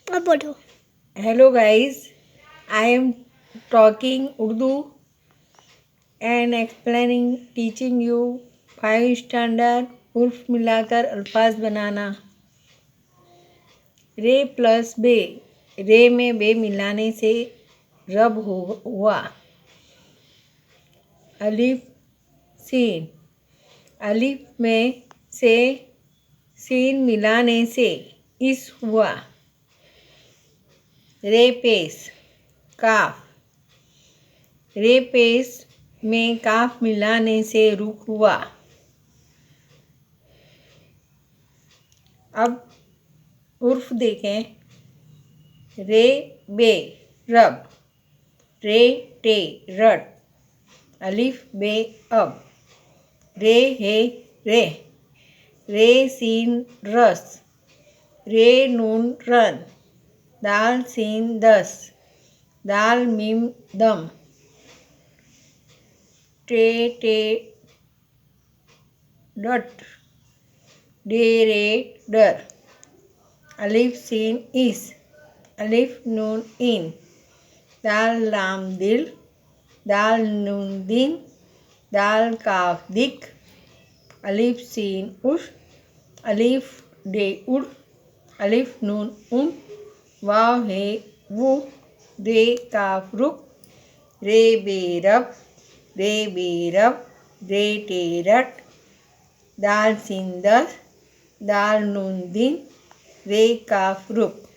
अब पढ़ो। Hello guys, I am talking Urdu and teaching you 5 standard उर्फ मिलाकर अल्फाज बनाना। रे प्लस बे, रे में बे मिलाने से रब हुआ। अलिफ सीन, अलिफ में से सीन मिलाने से इस हुआ। रे पेश, काफ, रे पेश में काफ मिलाने से रुक हुआ। अब उर्फ देखें। रे बे रब, रे टे रट, अलिफ बे अब, रे हे रे, रे सीन रस, रे नून रन, दाल सीन दस, दाल मीम दम, टे टे डट, डे रे डर, अलिफ सीन इस, अलिफ नून इन, दाल लाम दिल, दाल नून दिन, दाल काफ दिक, अलिफ सीन उश, अलिफ डे उड़, अलिफ नून उन, वाव है वो, रे काफ रुक, रे बेरब, रे बेरब, रे टेरट, दाल सीन दस, दाल नून दिन, रे काफ रुक।